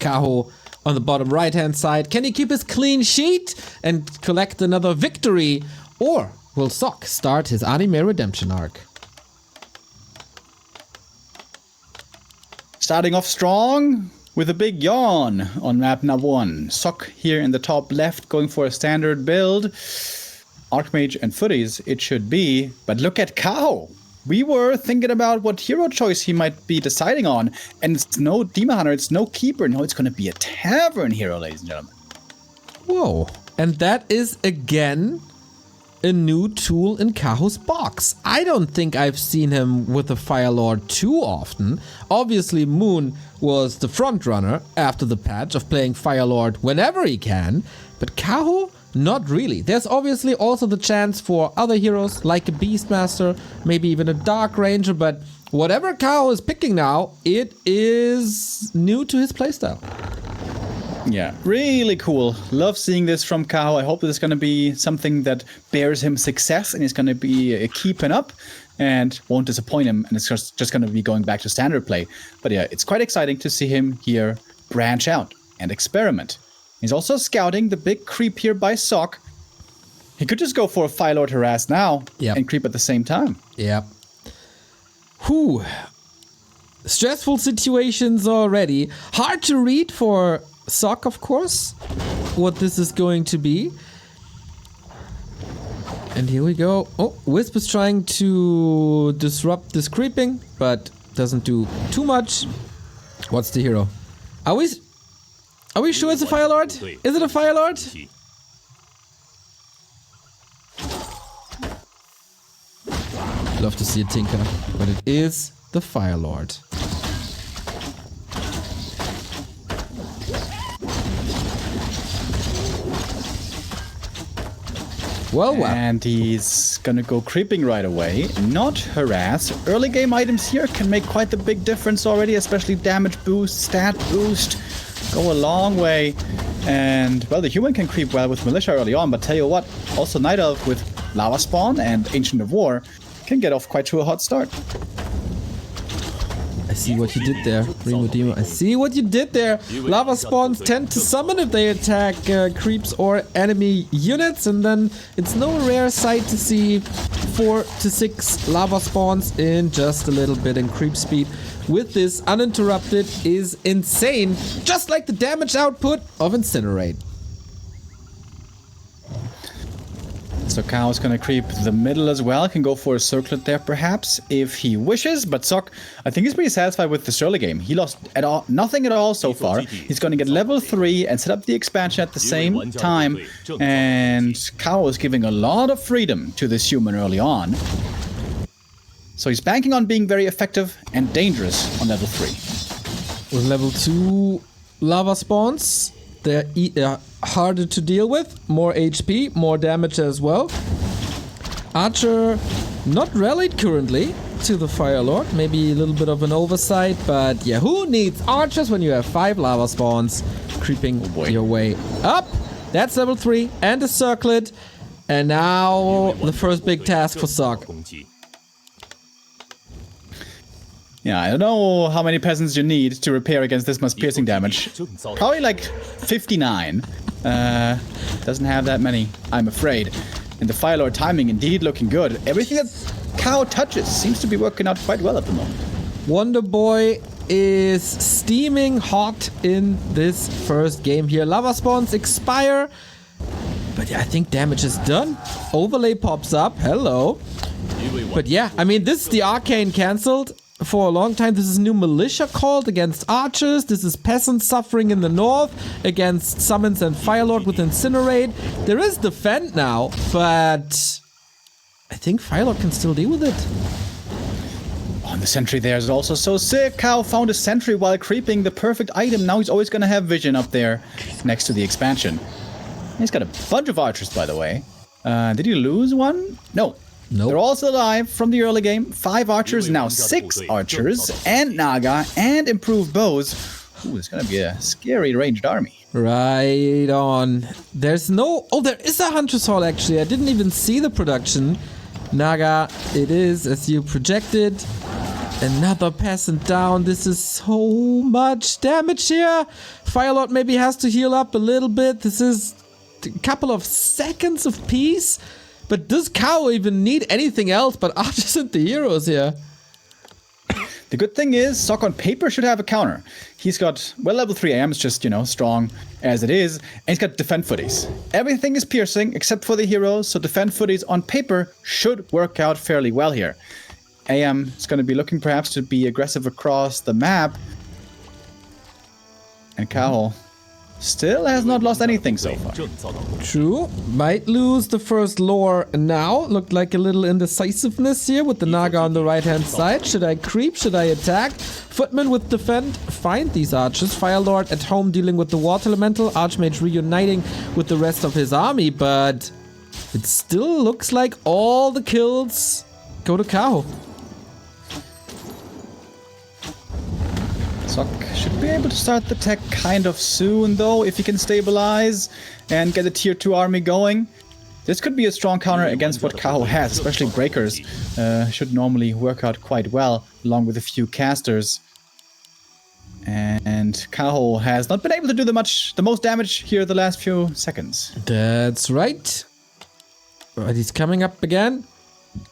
Kaho on the bottom right-hand side. Can he keep his clean sheet and collect another victory? Or will Sok start his anime redemption arc? Starting off strong with a big yawn on map number 1. Sok here in the top left going for a standard build. Archmage and Footies it should be. But look at Kaho. We were thinking about what hero choice he might be deciding on. And it's no Demon Hunter, it's no Keeper. No, it's going to be a Tavern hero, ladies and gentlemen. Whoa. And that is again a new tool in Kaho's box. I don't think I've seen him with a Fire Lord too often. Obviously, Moon was the front runner after the patch of playing Fire Lord whenever he can, but Kaho, not really. There's obviously also the chance for other heroes like a Beastmaster, maybe even a Dark Ranger, but whatever Kaho is picking now, it is new to his playstyle. Yeah, really cool. Love seeing this from Kaho. I hope this is going to be something that bears him success and is going to be keeping up and won't disappoint him. And it's just going to be going back to standard play. But yeah, it's quite exciting to see him here branch out and experiment. He's also scouting the big creep here by Sok. He could just go for a Fire Lord Harass now and creep at the same time. Yep. Whew. Stressful situations already. Hard to read for Sok, of course, what this is going to be. And here we go. Oh, Wisp is trying to disrupt this creeping, but doesn't do too much. What's the hero? Are we sure it's a Fire Lord? Is it a Fire Lord? Love to see a Tinker, but it is the Fire Lord. Well. And he's gonna go creeping right away, not harass. Early game items here can make quite the big difference already, especially damage boost, stat boost, go a long way. And, well, the human can creep well with Militia early on, but tell you what, also Night Elf with Lava Spawn and Ancient of War can get off quite to a hot start. I see what you did there, Remo Demo. I see what you did there. Lava spawns tend to summon if they attack creeps or enemy units, and then it's no rare sight to see 4 to 6 lava spawns in just a little bit, and creep speed with this uninterrupted is insane, just like the damage output of Incinerate. So Kaho's gonna creep the middle as well. Can go for a circlet there perhaps if he wishes. But Sok, I think he's pretty satisfied with this early game. He lost nothing at all so far. He's gonna get level 3 and set up the expansion at the same time. And Kaho is giving a lot of freedom to this human early on. So he's banking on being very effective and dangerous on level 3. With level 2 lava spawns, they're harder to deal with, more HP, more damage as well. Archer not rallied currently to the Fire Lord, maybe a little bit of an oversight, but yeah, who needs archers when you have 5 lava spawns creeping your way up? That's level 3 and a circlet, and now the first big task for Sok. Yeah, I don't know how many peasants you need to repair against this much piercing damage. Probably like 59. Doesn't have that many, I'm afraid. And the Fire Lord timing indeed looking good. Everything that Kaho touches seems to be working out quite well at the moment. Wonder Boy is steaming hot in this first game here. Lava spawns expire. But yeah, I think damage is done. Overlay pops up. Hello. But yeah, I mean, this is the Arcane cancelled. For a long time, this is new Militia called against archers. This is peasants suffering in the north against summons and Firelord with Incinerate. There is defend now, but I think Firelord can still deal with it. Oh, and the sentry there is also so sick. Kaho found a sentry while creeping, the perfect item. Now he's always going to have vision up there next to the expansion. He's got a bunch of archers, by the way. Did he lose one? No. Nope. They're all still alive from the early game. 5 archers, now 6 archers, and Naga, and improved bows. Ooh, it's gonna be a scary ranged army. Right on. There's no... Oh, there is a Hunter's Hall, actually. I didn't even see the production. Naga, it is, as you projected. Another peasant down. This is so much damage here. Firelord maybe has to heal up a little bit. This is a couple of seconds of peace. But does Kaho even need anything else but archers and the heroes here? The good thing is, Sok on paper should have a counter. He's got, well, level 3 AM is just, you know, strong as it is. And he's got defend footies. Everything is piercing except for the heroes, so defend footies on paper should work out fairly well here. AM is going to be looking perhaps to be aggressive across the map. And Kaho still has not lost anything so far. True. Might lose the first lore now. Looked like a little indecisiveness here with the Naga on the right-hand side. Should I creep? Should I attack? Footman with defend. Find these archers. Firelord at home dealing with the water elemental. Archmage reuniting with the rest of his army. But it still looks like all the kills go to Kaho. Sok should be able to start the tech kind of soon, though, if he can stabilize and get a tier 2 army going. This could be a strong counter against what Kaho has, especially breakers. Should normally work out quite well, along with a few casters. And Kaho has not been able to do the most damage here the last few seconds. That's right. But he's coming up again.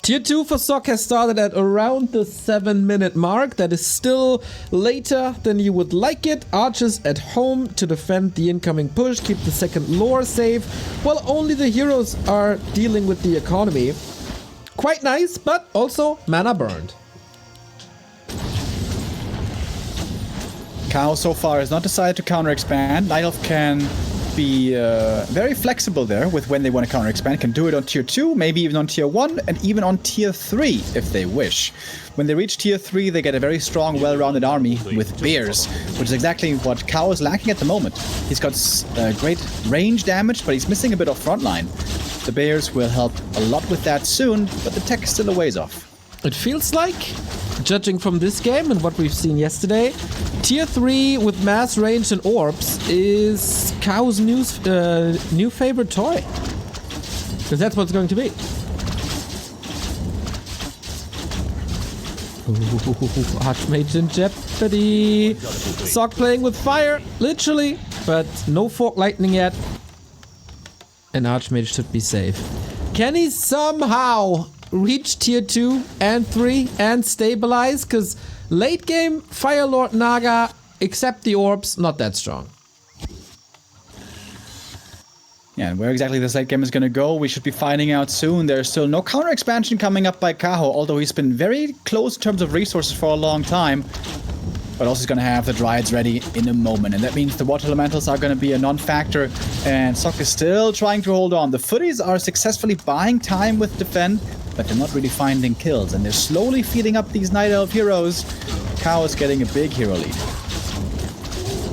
Tier 2 for Sok has started at around the 7-minute mark. That is still later than you would like it. Archers at home to defend the incoming push, keep the second lore safe, while only the heroes are dealing with the economy. Quite nice, but also mana burned. Kaho so far has not decided to counter expand. Night Elf can be very flexible there with when they want to counter expand. Can do it on tier 2, maybe even on tier 1, and even on tier 3 if they wish. When they reach tier 3, they get a very strong, well-rounded army with bears, which is exactly what Kaho is lacking at the moment. He's got great range damage, but he's missing a bit of frontline. The bears will help a lot with that soon, but the tech is still a ways off. It feels like, judging from this game and what we've seen yesterday, tier 3 with mass range and orbs is Kaho's new favorite toy. Because that's what it's going to be. Ooh, Archmage in jeopardy. Sok playing with fire, literally, but no fork lightning yet. And Archmage should be safe. Can he somehow reach tier 2 and 3 and stabilize? Because late game, Firelord Naga, except the orbs, not that strong. Yeah, and where exactly this late game is going to go, we should be finding out soon. There's still no counter expansion coming up by Kaho, although he's been very close in terms of resources for a long time. But also he's going to have the Dryads ready in a moment, and that means the Water Elementals are going to be a non-factor, and Sok is still trying to hold on. The Footies are successfully buying time with defend, but they're not really finding kills, and they're slowly feeding up these Night Elf heroes. Kaho is getting a big hero lead.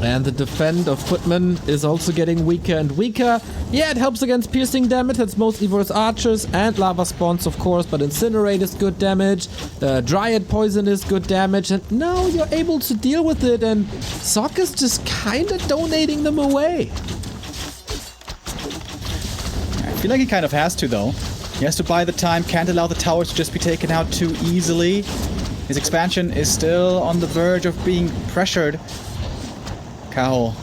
And the defend of Footman is also getting weaker and weaker. Yeah, it helps against piercing damage. That's mostly versus archers and lava spawns, of course, but Incinerate is good damage. Dryad Poison is good damage, and now you're able to deal with it, and Sok is just kind of donating them away. I feel like he kind of has to, though. He has to buy the time, can't allow the towers to just be taken out too easily. His expansion is still on the verge of being pressured. Kaho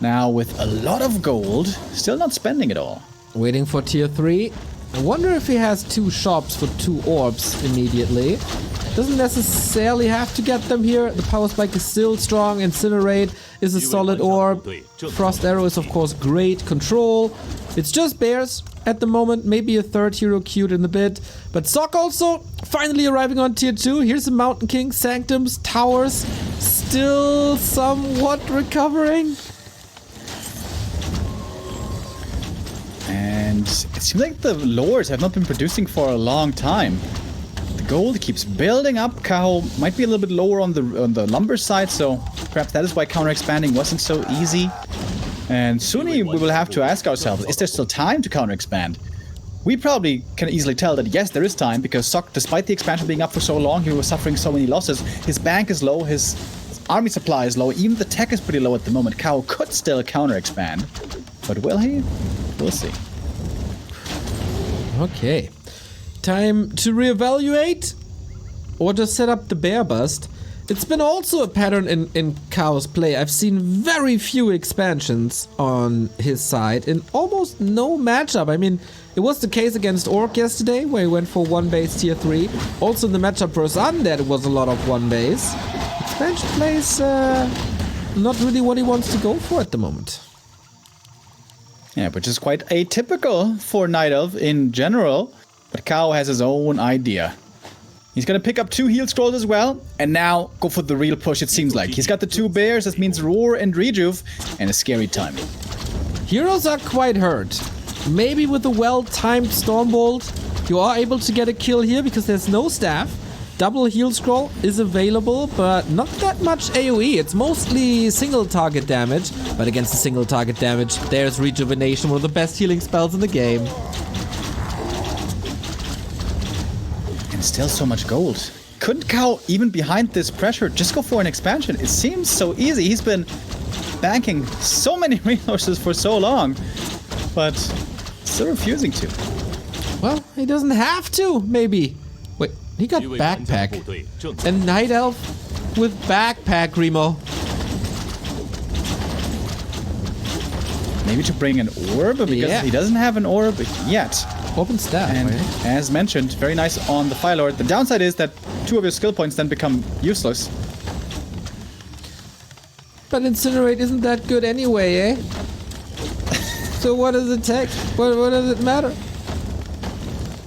now with a lot of gold, still not spending it all. Waiting for tier 3. I wonder if he has 2 shops for 2 orbs immediately. Doesn't necessarily have to get them here. The power spike is still strong. Incinerate is a solid orb. Frost Arrow is of course great. Control. It's just bears at the moment. Maybe a 3rd hero queued in a bit. But Sok also finally arriving on tier 2. Here's the Mountain King, Sanctums, Towers. Still somewhat recovering. And it seems like the lores have not been producing for a long time. The gold keeps building up. Kaho might be a little bit lower on the lumber side, so perhaps that is why counter expanding wasn't so easy. And soon we will have to ask ourselves, is there still time to counter expand? We probably can easily tell that yes, there is time, because Sok, despite the expansion being up for so long, he was suffering so many losses. His bank is low, his army supply is low, even the tech is pretty low at the moment. Kaho could still counter expand, but will he? We'll see. Okay. Time to reevaluate. or just set up the bear bust. It's been also a pattern in Kaho's play. I've seen very few expansions on his side in almost no matchup. I mean, it was the case against Orc yesterday, where he went for one base tier 3. Also in the matchup versus Undead, it was a lot of one base. Expansion plays not really what he wants to go for at the moment. Yeah, which is quite atypical for Night Elf in general. But Kaho has his own idea. He's gonna pick up 2 heal scrolls as well, and now go for the real push, it seems like. He's got the 2 bears, that means Roar and Rejuve, and a scary timing. Heroes are quite hurt. Maybe with a well-timed Stormbolt, you are able to get a kill here because there's no staff. Double heal scroll is available, but not that much AoE. It's mostly single target damage, but against the single target damage, there's Rejuvenation, one of the best healing spells in the game. And still so much gold. Couldn't Kaho, even behind this pressure, just go for an expansion? It seems so easy. He's been banking so many resources for so long, but still refusing to. Well, he doesn't have to, maybe. Wait, he got backpack. And Night Elf with backpack, Remo. Maybe to bring an orb, because he doesn't have an orb yet. Open staff, and right? As mentioned, very nice on the Fire Lord. The downside is that 2 of your skill points then become useless. But Incinerate isn't that good anyway, eh? So what does it take? What does it matter?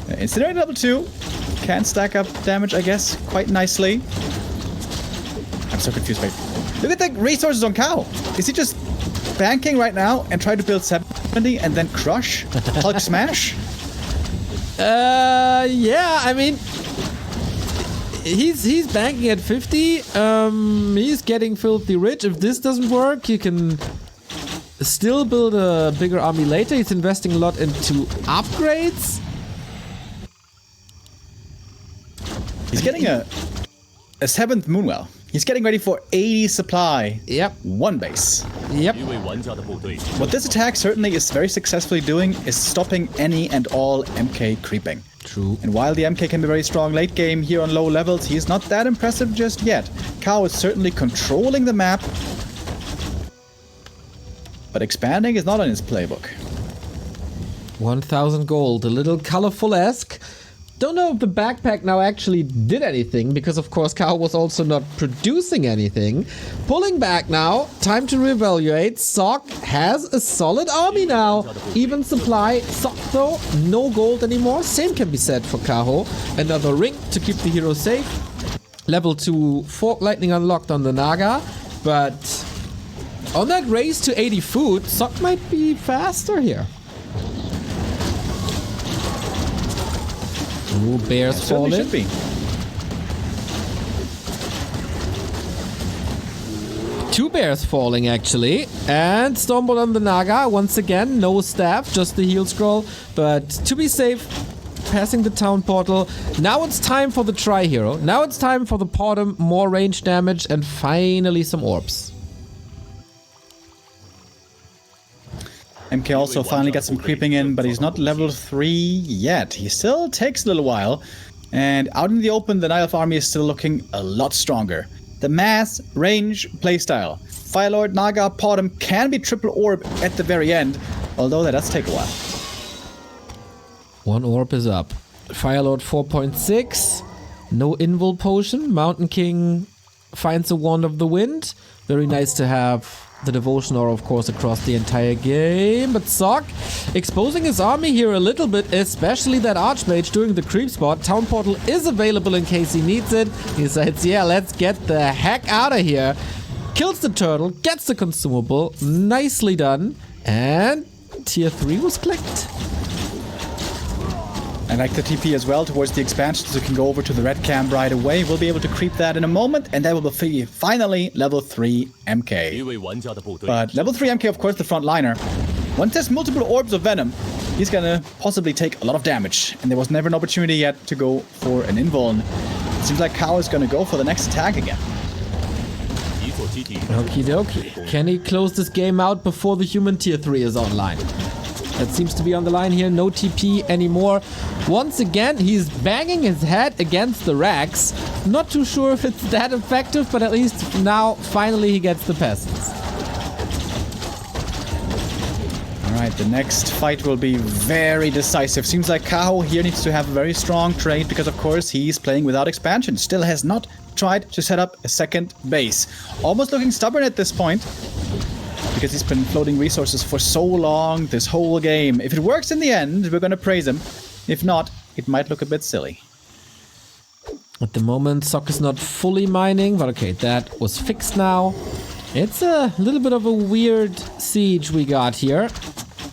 Incinerate level 2 can stack up damage, I guess, quite nicely. I'm so confused. Wait, look at the resources on Kaho. Is he just banking right now and try to build 70 and then crush? Hulk smash? Yeah, I mean, he's banking at 50. He's getting filthy rich. If this doesn't work, he can still build a bigger army later. He's investing a lot into upgrades. He's getting a 7th Moonwell. He's getting ready for 80 supply. Yep. 1 base. Yep. What this attack certainly is very successfully doing is stopping any and all MK creeping. True. And while the MK can be very strong late game here on low levels, he is not that impressive just yet. Kaho is certainly controlling the map, but expanding is not on his playbook. 1,000 gold, a little colorful-esque. Don't know if the backpack now actually did anything, because of course Kaho was also not producing anything. Pulling back now, time to reevaluate. Sok has a solid army now. Even supply. Sok though, no gold anymore. Same can be said for Kaho. Another ring to keep the hero safe. Level 2 Fork Lightning unlocked on the Naga. But on that race to 80 food, Sok might be faster here. Ooh, bears falling. Should be. 2 bears falling actually. And Stormbolt on the Naga. Once again, no staff, just the heal scroll. But to be safe, passing the town portal. Now it's time for the tri-hero. Now it's time for the Potom, more range damage, and finally some orbs. MK also finally got some creeping in, but he's not level 3 yet. He still takes a little while. And out in the open, the Night Elf army is still looking a lot stronger. The mass, range, playstyle. Firelord, Naga, Potom can be triple orb at the very end, although that does take a while. 1 orb is up. Firelord 4.6. No invul potion. Mountain King finds a Wand of the Wind. Very nice to have the Devotion Aura, of course, across the entire game. But Sok exposing his army here a little bit, especially that Archmage doing the creep spot. Town Portal is available in case he needs it. He decides, yeah, let's get the heck out of here. Kills the turtle, gets the consumable. Nicely done. And tier 3 was clicked. I like the TP as well towards the expansion, so you can go over to the red camp right away. We'll be able to creep that in a moment, and that will be finally level 3 MK. But level 3 MK, of course, the front liner. Once there's multiple orbs of venom, he's gonna possibly take a lot of damage, and there was never an opportunity yet to go for an invuln. It seems like Kaho is gonna go for the next attack again. Okie dokie. Can he close this game out before the human tier 3 is online? That seems to be on the line here. No TP anymore. Once again, he's banging his head against the racks. Not too sure if it's that effective, but at least now, finally, he gets the peasants. Alright, the next fight will be very decisive. Seems like Kaho here needs to have a very strong trade because, of course, he's playing without expansion. Still has not tried to set up a second base. Almost looking stubborn at this point because he's been floating resources for so long this whole game. If it works in the end, we're going to praise him. If not, it might look a bit silly. At the moment, Sok is not fully mining, but okay, that was fixed now. It's a little bit of a weird siege we got here.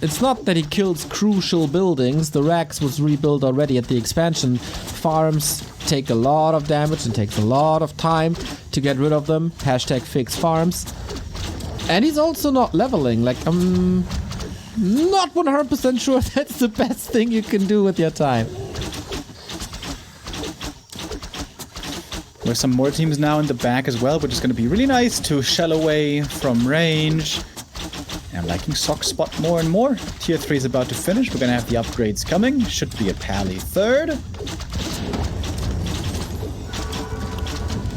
It's not that he kills crucial buildings. The racks was rebuilt already at the expansion. Farms take a lot of damage and takes a lot of time to get rid of them. Hashtag fix farms. And he's also not leveling. Like, I'm not 100% sure that's the best thing you can do with your time. There's some more teams now in the back as well, which is going to be really nice to shell away from range. And I'm liking Sok's spot more and more. Tier 3 is about to finish. We're going to have the upgrades coming. Should be a Pally third.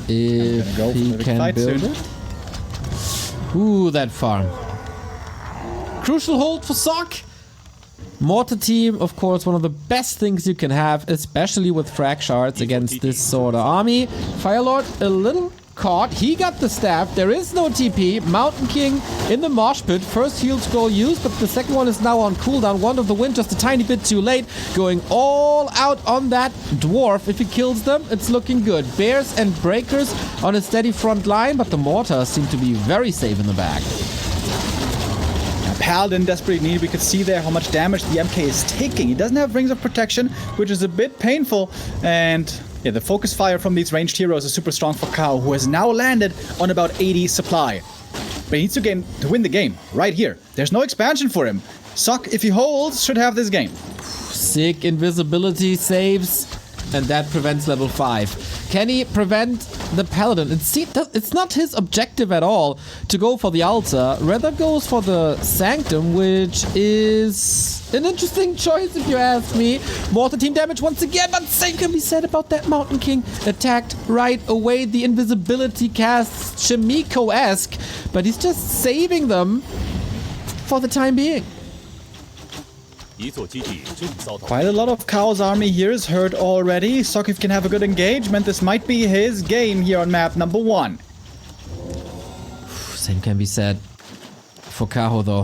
If he can build it. Ooh, that farm. Crucial hold for Sok. Mortar team, of course, one of the best things you can have, especially with frag shards against this sort of army. Firelord a little caught. He got the staff. There is no TP. Mountain King in the mosh pit. First heal scroll used, but the second one is now on cooldown. Wand of the Wind just a tiny bit too late. Going all out on that dwarf. If he kills them, it's looking good. Bears and breakers on a steady front line, but the mortars seem to be very safe in the back. Paladin desperately needed. We could see there how much damage the MK is taking. He doesn't have Rings of Protection, which is a bit painful. And yeah, the focus fire from these ranged heroes is super strong for Kaho, who has now landed on about 80 supply. But he needs to win the game right here. There's no expansion for him. Sok, if he holds, should have this game. Sick invisibility saves, and that prevents level 5. Can he prevent the Paladin? It's not his objective at all to go for the altar. Rather goes for the Sanctum, which is an interesting choice if you ask me. Mortar team damage once again, but same can be said about that Mountain King. Attacked right away. The invisibility casts Shimiko-esque, but he's just saving them for the time being. Quite a lot of Kaho's army here is hurt already. Sok, if can have a good engagement, this might be his game here on map number 1. Same can be said for Kaho though.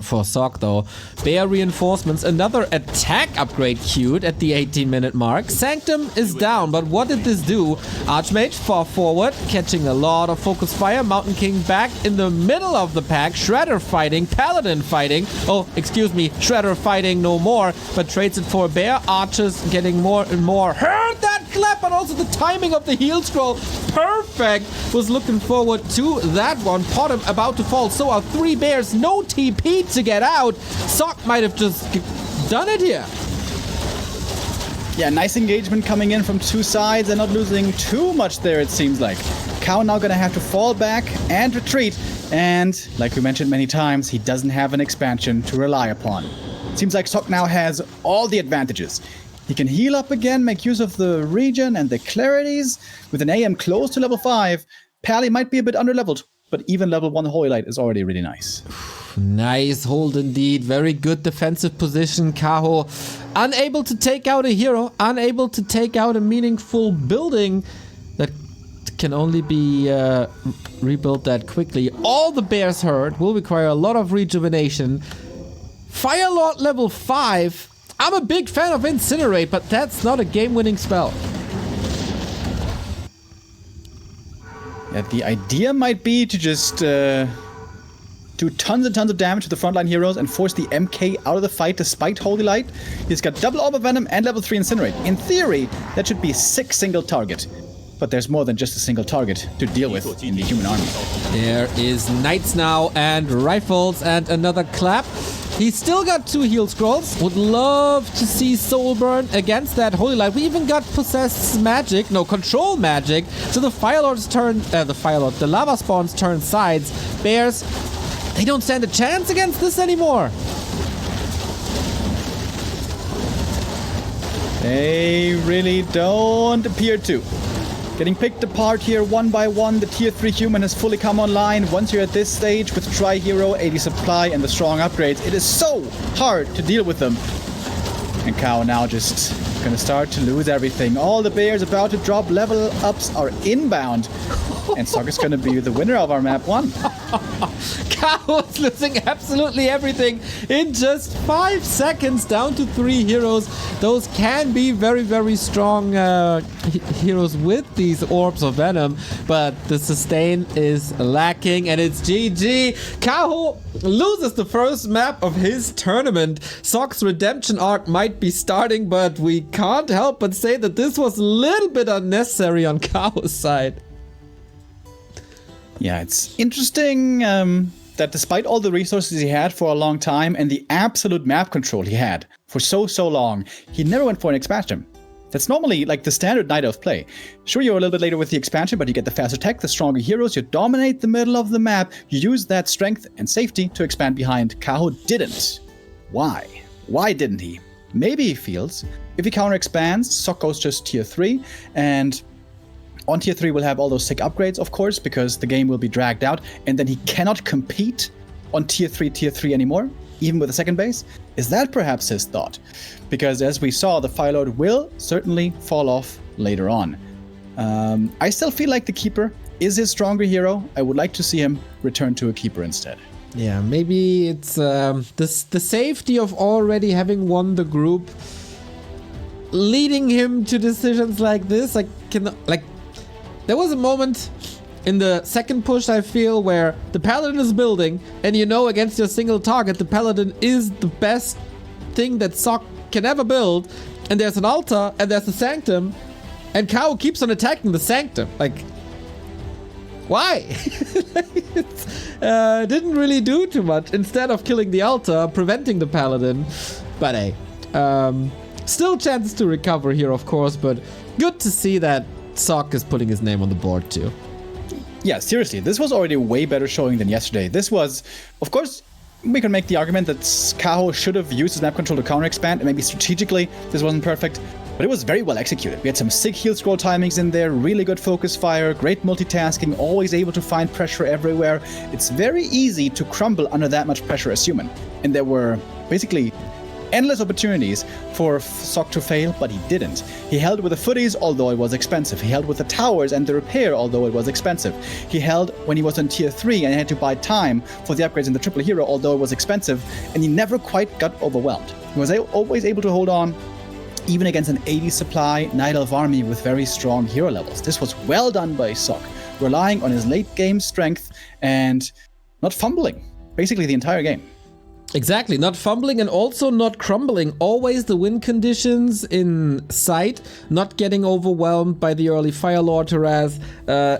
For Sok though. Bear reinforcements, another attack upgrade queued at the 18-minute mark. Sanctum is down, but what did this do? Archmage far forward, catching a lot of focus fire. Mountain King back in the middle of the pack. Shredder fighting, Paladin fighting. Oh, excuse me, Shredder fighting no more, but trades it for a bear. Archers getting more and more. Heard that clap, but also the timing of the heal scroll. Perfect. Was looking forward to that one. Potem about to fall. So are 3 bears. No TP to get out. Sok might have just done it here. Yeah, nice engagement coming in from 2 sides and not losing too much there, it seems like. Kaho now gonna have to fall back and retreat. And, like we mentioned many times, he doesn't have an expansion to rely upon. It seems like Sok now has all the advantages. He can heal up again, make use of the regen and the clarities. With an AM close to level 5, Pally might be a bit underleveled, but even level 1 Holy Light is already really nice. Nice hold indeed. Very good defensive position. Kaho unable to take out a hero, unable to take out a meaningful building that can only be rebuilt that quickly. All the bears hurt, will require a lot of rejuvenation. Firelord level 5. I'm a big fan of Incinerate, but that's not a game-winning spell. Yeah, the idea might be to just do tons and tons of damage to the frontline heroes and force the MK out of the fight despite Holy Light. He's got double Orb of Venom and level 3 Incinerate. In theory, that should be 6 single target. But there's more than just a single target to deal with in the human army. There is Knights now and Rifles and another clap. He's still got 2 heal scrolls. Would love to see Soul Burn against that Holy Light. We even got Control Magic. So the Firelords turn, the Lava Spawns turn sides. Bears, they don't stand a chance against this anymore. They really don't appear to. Getting picked apart here one by one. The tier 3 human has fully come online. Once you're at this stage with Tri-Hero, 80 supply, and the strong upgrades, it is so hard to deal with them. And Kaho now just gonna start to lose everything. All the bears about to drop. Level ups are inbound. And Sok is gonna be the winner of our map 1. Kaho is losing absolutely everything in just 5 seconds, down to 3 heroes. Those can be very, very strong heroes with these orbs of venom, but the sustain is lacking, and it's GG. Kaho loses the first map of his tournament. Sok's redemption arc might be starting, but we can't help but say that this was a little bit unnecessary on Kaho's side. Yeah, it's interesting that despite all the resources he had for a long time and the absolute map control he had for so long, he never went for an expansion. That's normally like the standard night of play. Sure, you're a little bit later with the expansion, but you get the faster tech, the stronger heroes, you dominate the middle of the map, you use that strength and safety to expand behind. Kaho didn't. Why? Why didn't he? Maybe he feels if he counter expands, Sok goes just tier 3, and on tier 3 we'll have all those sick upgrades, of course, because the game will be dragged out, and then he cannot compete on tier 3 anymore, even with a second base. Is that perhaps his thought? Because as we saw, the Firelord will certainly fall off later on. I still feel like the Keeper is his stronger hero. I would like to see him return to a Keeper instead. Yeah, maybe it's the safety of already having won the group leading him to decisions like this. There was a moment in the second push, I feel, where the Paladin is building, and you know against your single target, the Paladin is the best thing that Sok can ever build, and there's an altar, and there's a Sanctum, and Kaho keeps on attacking the Sanctum. Like, why? Didn't really do too much. Instead of killing the altar, preventing the Paladin. But hey, still chances to recover here, of course, but good to see that Sok is putting his name on the board too. Yeah, seriously, this was already a way better showing than yesterday. This was, of course, we can make the argument that Kaho should have used his map control to counter expand, and maybe strategically this wasn't perfect, but it was very well executed. We had some sick heal scroll timings in there, really good focus fire, great multitasking, always able to find pressure everywhere. It's very easy to crumble under that much pressure as human. And there were basically endless opportunities for Sok to fail, but he didn't. He held with the footies, although it was expensive. He held with the towers and the repair, although it was expensive. He held when he was on tier 3 and had to buy time for the upgrades in the triple hero, although it was expensive, and he never quite got overwhelmed. He was always able to hold on, even against an 80 supply Night Elf army with very strong hero levels. This was well done by Sok, relying on his late game strength and not fumbling, basically the entire game. Exactly, not fumbling and also not crumbling. Always the win conditions in sight, not getting overwhelmed by the early Firelord harass.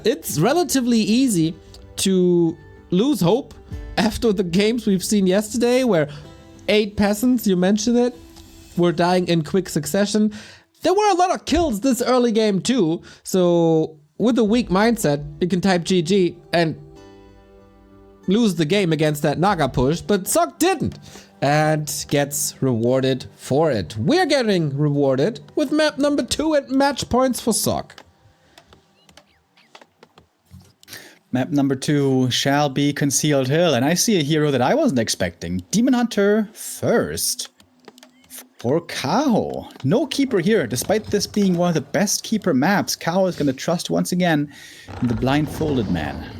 It's relatively easy to lose hope after the games we've seen yesterday, where 8 peasants, you mentioned it, were dying in quick succession. There were a lot of kills this early game too, so with a weak mindset, you can type GG and lose the game against that Naga push, but Sok didn't and gets rewarded for it. We're getting rewarded with map number 2 and match points for Sok. Map number 2 shall be Concealed Hill, and I see a hero that I wasn't expecting. Demon Hunter first for Kaho. No Keeper here, despite this being one of the best Keeper maps. Kaho is going to trust once again in the blindfolded man.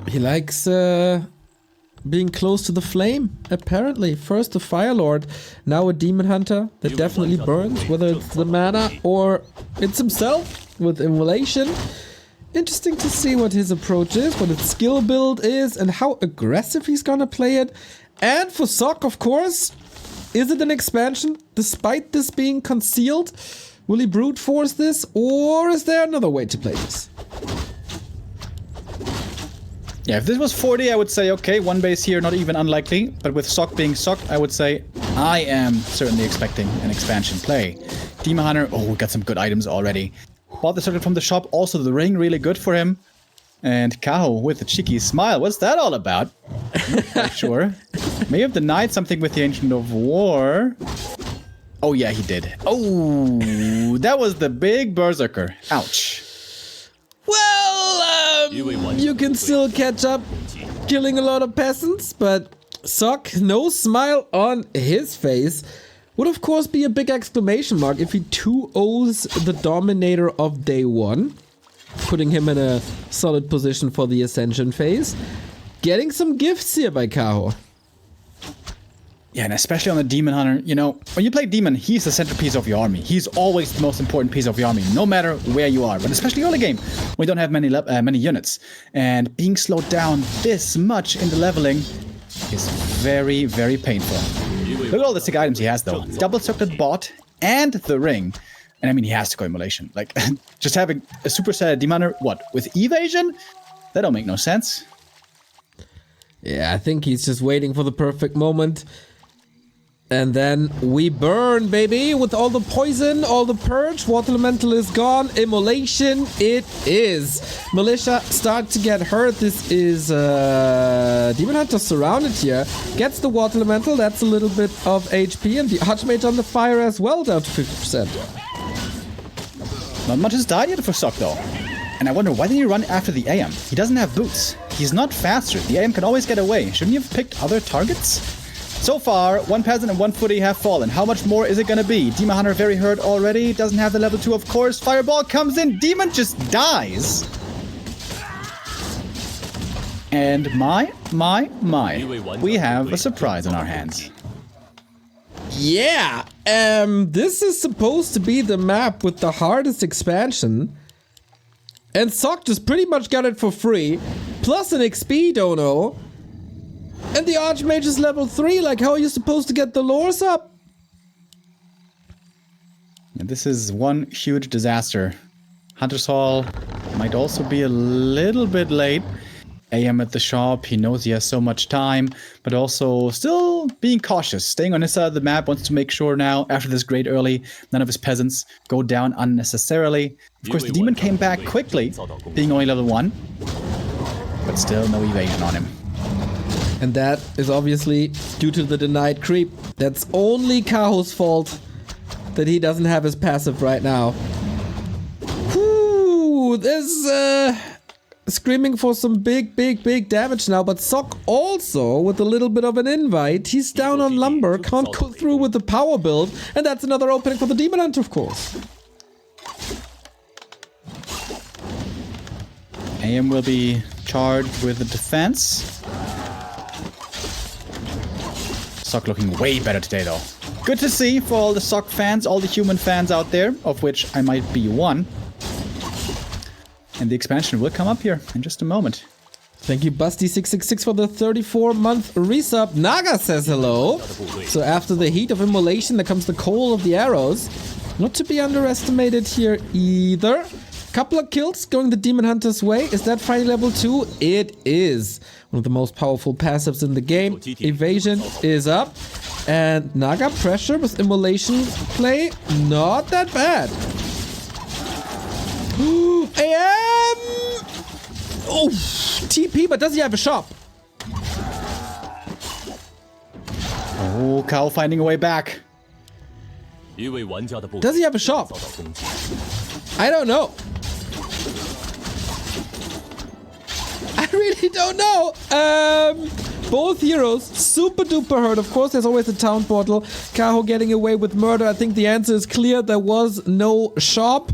He likes being close to the flame, apparently. First the Firelord, now a Demon Hunter that definitely burns, whether it's the mana or it's himself with Immolation. Interesting to see what his approach is, what his skill build is, and how aggressive he's gonna play it. And for Sok, of course, is it an expansion despite this being concealed? Will he brute force this, or is there another way to play this? Yeah, if this was 40, I would say, okay, one base here, not even unlikely. But with Sok being Sok, I would say I am certainly expecting an expansion play. Demon Hunter, oh, we got some good items already. Bought the circuit from the shop, also the ring, really good for him. And Kaho with a cheeky smile, what's that all about? Not quite sure. May have denied something with the Ancient of War. Oh, yeah, he did. Oh, that was the big berserker. Ouch. Well, you can still catch up killing a lot of peasants, but Sock, no smile on his face. Would of course be a big exclamation mark if he 2-0s the Dominator of day 1, putting him in a solid position for the Ascension phase. Getting some gifts here by Kaho. Yeah, and especially on the Demon Hunter, you know, when you play Demon, he's the centerpiece of your army. He's always the most important piece of your army, no matter where you are. But especially early game, we don't have many units. And being slowed down this much in the leveling is very, very painful. Look at all the sick items he has, though. Double Circlet Bot and the Ring. And I mean, he has to go Immolation. Like, just having a super set Demon Hunter, what, with Evasion? That don't make no sense. Yeah, I think he's just waiting for the perfect moment. And then we burn, baby, with all the poison, all the purge. Water Elemental is gone. Immolation, it is. Militia start to get hurt. This is Demon Hunter surrounded here. Gets the Water Elemental. That's a little bit of HP. And the Archmage on the fire as well, down to 50%. Not much has died yet for Sock, though. And I wonder, why did he run after the AM? He doesn't have boots. He's not faster. The AM can always get away. Shouldn't you have picked other targets? So far, 1 peasant and 1 footy have fallen. How much more is it gonna be? Demon Hunter very hurt already. Doesn't have the level 2, of course. Fireball comes in. Demon just dies. And my. We have a surprise on our hands. Yeah, this is supposed to be the map with the hardest expansion. And Sock just pretty much got it for free. Plus an XP dono. And the Archmage is level 3, like how are you supposed to get the lores up? And this is one huge disaster. Hunter's Hall might also be a little bit late. AM at the shop, he knows he has so much time, but also still being cautious. Staying on his side of the map, wants to make sure now, after this great early, none of his peasants go down unnecessarily. Of course, the demon came back quickly, being only level 1, but still no evasion on him. And that is obviously due to the denied creep. That's only Kaho's fault that he doesn't have his passive right now. Whew, there's screaming for some big damage now, but Sock also with a little bit of an invite. He's down on lumber, can't go through with the power build, and that's another opening for the Demon Hunter, of course. AM will be charged with the defense. Sock looking way better today, though. Good to see for all the Sock fans, all the human fans out there, of which I might be one. And the expansion will come up here in just a moment. Thank you, Busty666, for the 34-month resub. Naga says hello. So after the heat of immolation, there comes the coal of the arrows. Not to be underestimated here either. Couple of kills going the Demon Hunter's way. Is that Friday level 2? It is. One of the most powerful passives in the game. Evasion is up. And Naga pressure with immolation play. Not that bad. AM! Oh, TP, but does he have a shop? Oh, Kaho finding a way back. Does he have a shop? I don't know. I really don't know. Both heroes super duper hurt. Of course, there's always a town portal. Kaho getting away with murder. I think the answer is clear. There was no shop.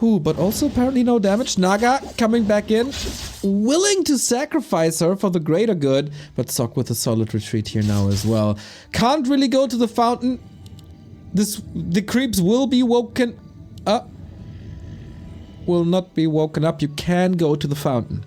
But also apparently no damage. Naga coming back in, willing to sacrifice her for the greater good, but Sock with a solid retreat here now as well. Can't really go to the fountain. The creeps will be woken up. Will not be woken up. You can go to the fountain.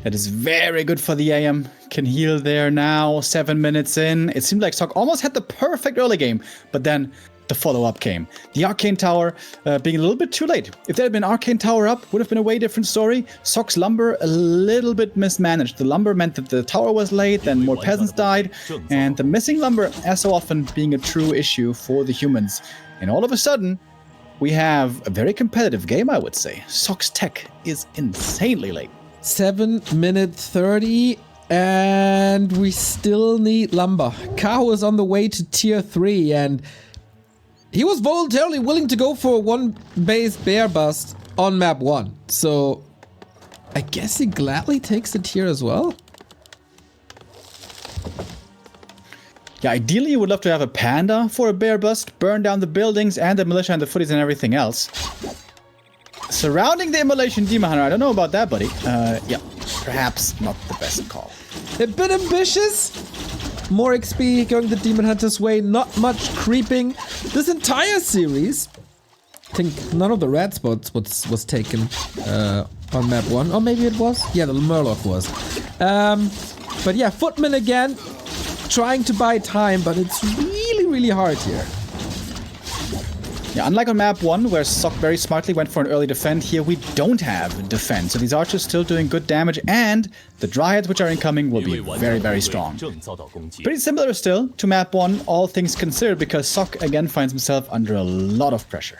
That is very good for the AM. Can heal there now, 7 minutes in. It seemed like Sock almost had the perfect early game, but then the follow-up came. The Arcane Tower being a little bit too late. If there had been Arcane Tower up, would have been a way different story. Sock's lumber a little bit mismanaged. The lumber meant that the tower was late, then more peasants died, and the missing lumber, as so often, being a true issue for the humans. And all of a sudden, we have a very competitive game, I would say. Sock's tech is insanely late. 7 minute 30. And we still need lumber. Kaho is on the way to tier 3, and he was voluntarily willing to go for one base bear bust on map 1. So I guess he gladly takes the tier as well. Yeah, ideally you would love to have a panda for a bear bust, burn down the buildings and the militia and the footies and everything else. Surrounding the immolation demon hunter, I don't know about that, buddy. Yeah, perhaps not the best call. A bit ambitious. More XP going the demon hunter's way, not much creeping. This entire series, I think none of the red spots was taken on map 1. Or maybe it was? Yeah, the Murloc was. But yeah, Footman again, trying to buy time, but it's really, really hard here. Yeah, unlike on map 1, where Sok very smartly went for an early defend, here we don't have defense. So these archers still doing good damage, and the dryads which are incoming will be very, very strong. Pretty similar still to map 1, all things considered, because Sok again finds himself under a lot of pressure.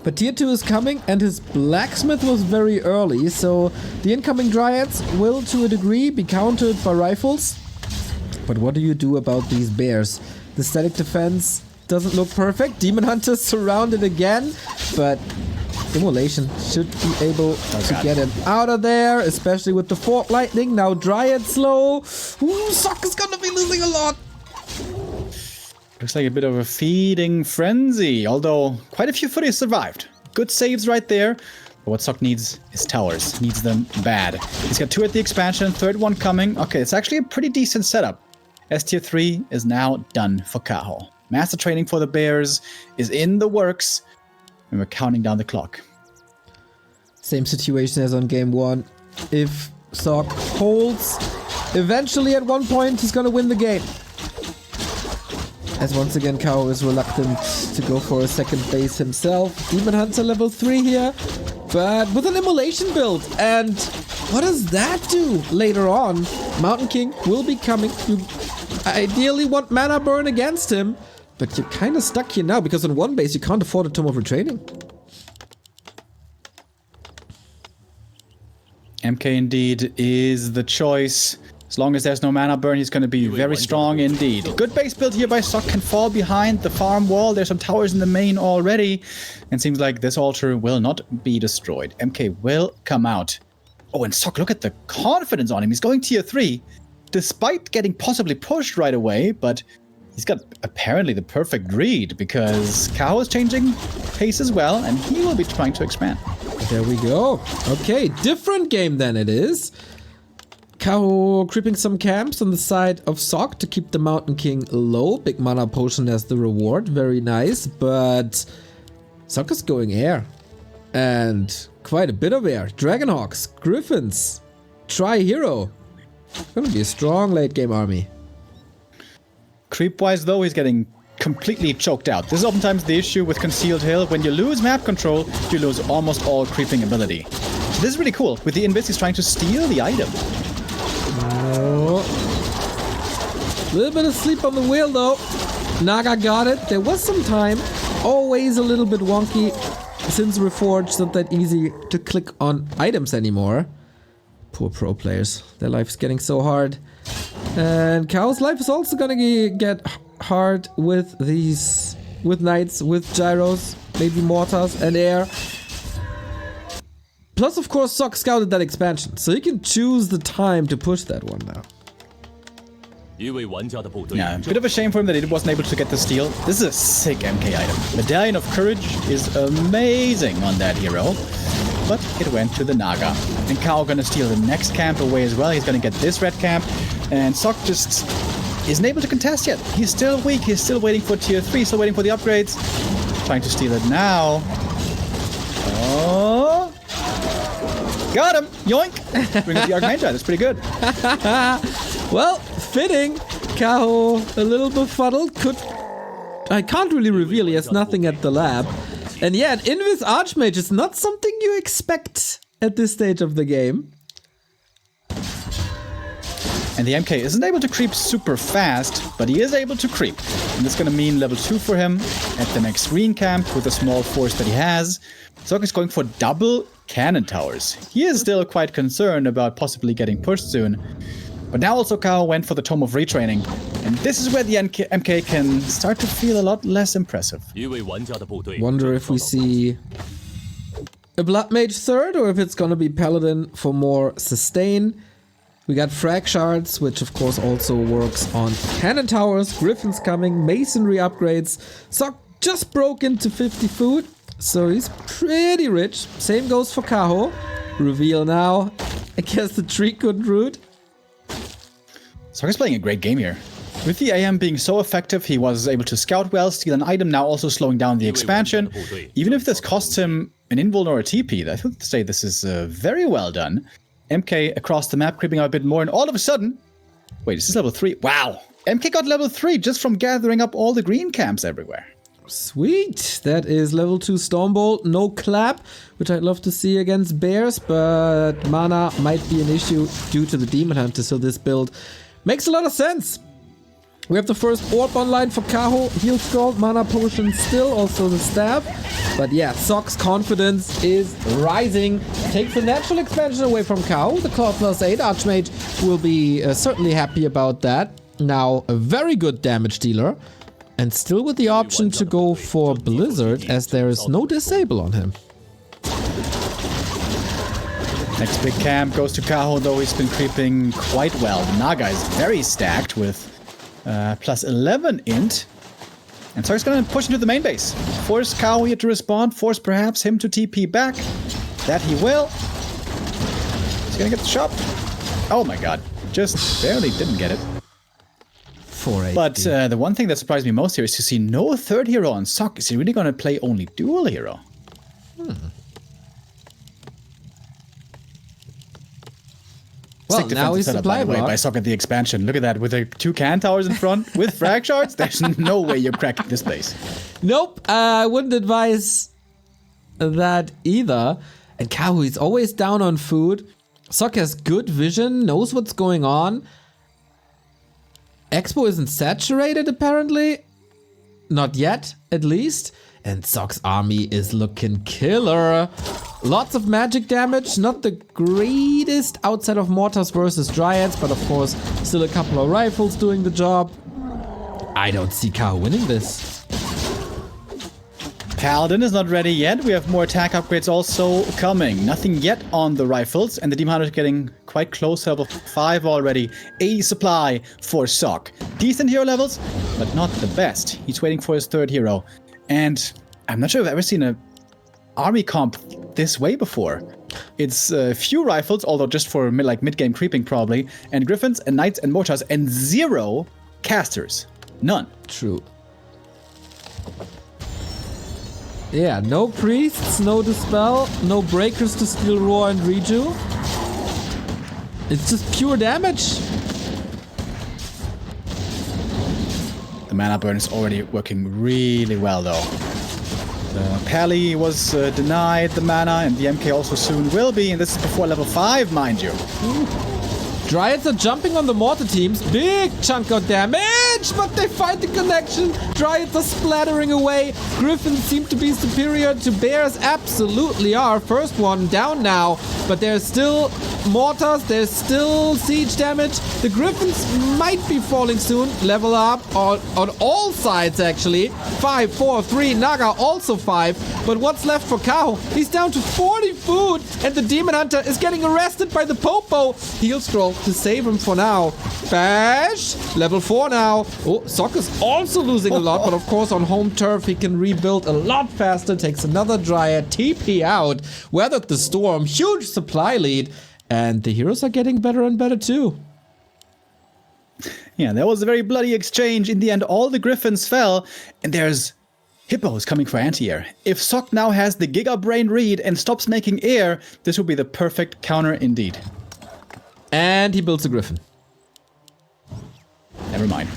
But tier 2 is coming, and his blacksmith was very early, so the incoming dryads will to a degree be countered by rifles. But what do you do about these bears? The static defense doesn't look perfect. Demon Hunters surrounded again, but Immolation should be able to get him out of there, especially with the Fort Lightning. Now Dryad slow. Ooh, Sok is gonna be losing a lot. Looks like a bit of a feeding frenzy, although quite a few footies survived. Good saves right there. But what Sok needs is towers. Needs them bad. He's got 2 at the expansion, third one coming. Okay, it's actually a pretty decent setup. S tier 3 is now done for Kaho. Master training for the bears is in the works, and we're counting down the clock. Same situation as on game 1. If Sok holds, eventually at one point he's gonna win the game. As once again Kaho is reluctant to go for a second base himself. Demon Hunter level 3 here, but with an immolation build. And what does that do later on? Mountain King will be coming. You ideally want mana burn against him, but you're kind of stuck here now because on one base you can't afford a Tome of Retraining. MK indeed is the choice. As long as there's no mana burn, he's going to be very strong indeed. Good base build here by Sok, can fall behind the farm wall. There's some towers in the main already. And seems like this altar will not be destroyed. MK will come out. Oh, and Sok, look at the confidence on him. He's going tier 3, despite getting possibly pushed right away, but he's got apparently the perfect read, because Kaho is changing pace as well, and he will be trying to expand. There we go. Okay, different game than it is. Kaho creeping some camps on the side of Sok to keep the Mountain King low. Big mana potion as the reward. Very nice. But Sok is going air. And quite a bit of air. Dragonhawks, Griffins, Tri-Hero. Gonna be a strong late game army. Creep-wise though, he's getting completely choked out. This is oftentimes the issue with Concealed Hill. When you lose map control, you lose almost all creeping ability. So this is really cool. With the Invis, he's trying to steal the item. Oh. Little bit of sleep on the wheel though. Naga got it. There was some time. Always a little bit wonky. Since Reforged, not that easy to click on items anymore. Poor pro players. Their life is getting so hard. And Kaho's life is also gonna get hard with these, with knights, with gyros, maybe mortars and air. Plus, of course, Sok scouted that expansion, so he can choose the time to push that one now. Yeah, a bit of a shame for him that he wasn't able to get the steal. This is a sick MK item. Medallion of Courage is amazing on that hero. But it went to the Naga. And Kaho gonna steal the next camp away as well. He's gonna get this red camp. And Sok just isn't able to contest yet. He's still weak. He's still waiting for tier 3. Still waiting for the upgrades. Trying to steal it now. Oh. Got him! Yoink! Brings the Archmage. That's pretty good. Well, fitting. Kaho a little befuddled. I can't really reveal. He has nothing at the lab. And yeah, an Invis Archmage is not something you expect at this stage of the game. And the MK isn't able to creep super fast, but he is able to creep. And that's going to mean level 2 for him at the next green camp with the small force that he has. Sok is going for double cannon towers. He is still quite concerned about possibly getting pushed soon. But now also Kaho went for the Tome of Retraining. And this is where the MK can start to feel a lot less impressive. Wonder if we see a Blood Mage third or if it's gonna be Paladin for more sustain. We got Frag Shards, which of course also works on Cannon Towers, Griffins coming, Masonry upgrades. Sock just broke into 50 food, so he's pretty rich. Same goes for Kaho. Reveal now. I guess the tree couldn't root. Sock is playing a great game here. With the AM being so effective, he was able to scout well, steal an item, now also slowing down the expansion. Even if this costs him an invuln or a TP, I would say this is very well done. MK across the map, creeping out a bit more, and all of a sudden... Wait, is this level 3? Wow! MK got level 3 just from gathering up all the green camps everywhere. Sweet! That is level 2 Stormbolt, no clap, which I'd love to see against bears, but mana might be an issue due to the Demon Hunter, so this build makes a lot of sense. We have the first orb online for Kaho, Heal Scroll, Mana Potion still, also the staff. But yeah, Sock's confidence is rising. Takes the natural expansion away from Kaho. The Claw +8 Archmage will be certainly happy about that. Now, a very good damage dealer. And still with the option to go for Blizzard, as there is no disable on him. Next big camp goes to Kaho, though he's been creeping quite well. The Naga is very stacked with +11 int. And so he's gonna push into the main base. Force Kaho here to respond, force perhaps him to TP back. That he will. He's gonna get the shop. Oh my god, just barely didn't get it. But the one thing that surprised me most here is to see no third hero on Sock. Is he really gonna play only dual hero? Well, now he's supply block. By Sock at the expansion. Look at that, with the 2 can towers in front, with frag shards. There's no way you're cracking this place. Nope, I wouldn't advise that either. And Kaho is always down on food. Sock has good vision, knows what's going on. Expo isn't saturated apparently. Not yet, at least. And Sock's army is looking killer. Lots of magic damage, not the greatest outside of mortars versus dryads, but of course still a couple of rifles doing the job. I don't see Kaho winning this. Paladin is not ready yet. We have more attack upgrades also coming. Nothing yet on the rifles, and the Demon Hunter is getting quite close to level 5 already. 80 supply for Sock. Decent hero levels, but not the best. He's waiting for his third hero. And I'm not sure if I've ever seen an army comp this way before. It's few rifles, although just for mid-game creeping probably, and griffins and knights and mortars, and 0 casters. None. True. Yeah, no priests, no dispel, no breakers to steal roar and reju. It's just pure damage. The mana burn is already working really well though. The Pally was denied the mana, and the MK also soon will be, and this is before level 5, mind you. Dryads are jumping on the mortar teams. Big chunk of damage, but they find the connection. Dryads are splattering away. Griffins seem to be superior to bears. Absolutely are. First one down now, but there's still mortars. There's still siege damage. The Griffins might be falling soon. Level up on all sides, actually. 5, 4, 3. Naga also 5. But what's left for Kaho? He's down to 40 food, and the Demon Hunter is getting arrested by the Popo. Heal Scroll to save him for now. Bash! Level 4 now. Oh, Sock is also losing a lot, but of course on home turf he can rebuild a lot faster. Takes another Dryad. TP out. Weathered the storm. Huge supply lead. And the heroes are getting better and better too. Yeah, that was a very bloody exchange. In the end, all the Griffins fell, and there's Hippos coming for anti-air. If Sock now has the Giga Brain read and stops making air, this will be the perfect counter indeed. And he builds a Griffin. Never mind.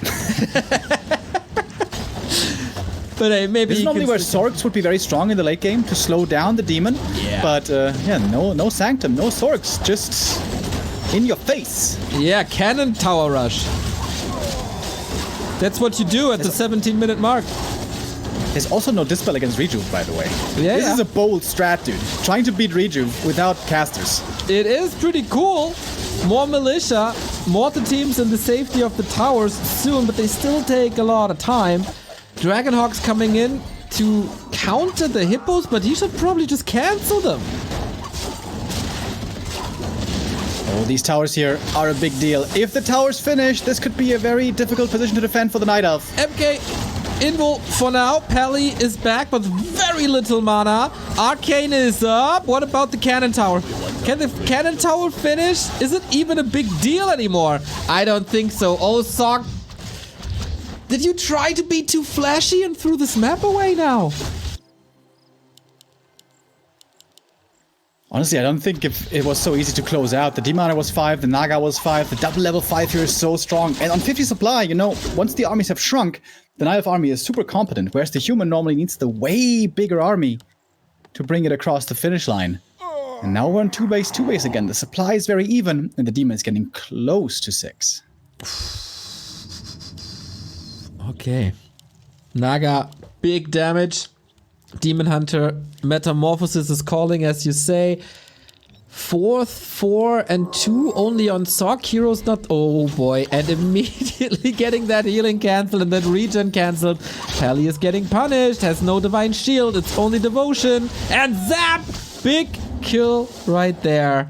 But hey, maybe this is normally where Sorks would be very strong in the late game to slow down the demon. Yeah. But yeah, no Sanctum, no Sorks, just in your face. Yeah, Cannon Tower Rush. That's what you do at the 17-minute mark. There's also no Dispel against Rejuve, by the way. Yeah, This is a bold strat, dude. Trying to beat Rejuve without casters. It is pretty cool. More militia, mortar teams in the safety of the towers soon, but they still take a lot of time. Dragonhawk's coming in to counter the hippos, but he should probably just cancel them. Oh, these towers here are a big deal. If the towers finish, this could be a very difficult position to defend for the Night Elf. MK Invul for now. Pally is back, but very little mana. Arcane is up. What about the cannon tower? Can the cannon tower finish? Is it even a big deal anymore? I don't think so. Oh, Sock. Did you try to be too flashy and threw this map away now? Honestly, I don't think if it was so easy to close out. The Demon was 5, the Naga was 5, the double level 5 here is so strong. And on 50 supply, you know, once the armies have shrunk, the Night Elf army is super competent, whereas the human normally needs the way bigger army to bring it across the finish line. And now we're on 2-base again. The supply is very even, and the Demon is getting close to 6. Okay. Naga, big damage. Demon Hunter Metamorphosis is calling, as you say. 4, 4, and 2 only on Sock. Heroes not... Oh boy. And immediately getting that healing cancelled and that regen cancelled. Pally is getting punished. Has no Divine Shield. It's only Devotion. And zap! Big kill right there.